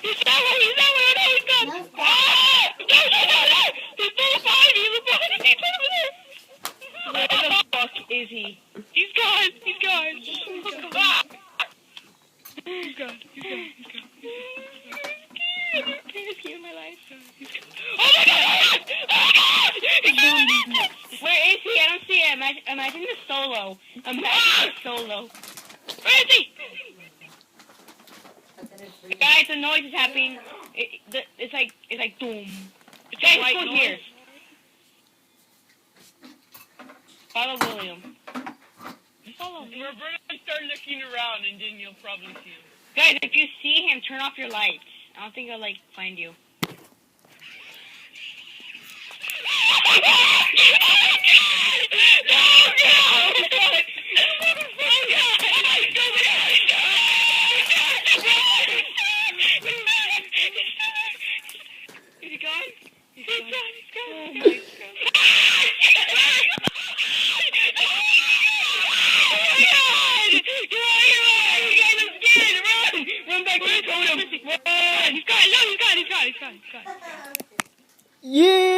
He's that way, he's that way, no, he's gone! No, Ah! No, no, no, no! He's behind me, he's behind me, he's over there! Where the fuck is he? He's gone, he's gone! Ah! He's gone, he's gone, he's gone. I can't see my life. He's gone. Oh my god! Oh my god! He's gone! Where is he? I don't see him. Imagine the solo. Imagine the solo. Where is he? Guys, the noise is happening. It's like boom. Guys, let's go here. Follow William. Follow me. We're gonna start looking around and then you'll probably see him. Guys, if you see him, turn off your lights. I don't think I'll find you. Is he gone? He's gone. Oh my god. He's gone. No, he's gone. He's gone. Yeah.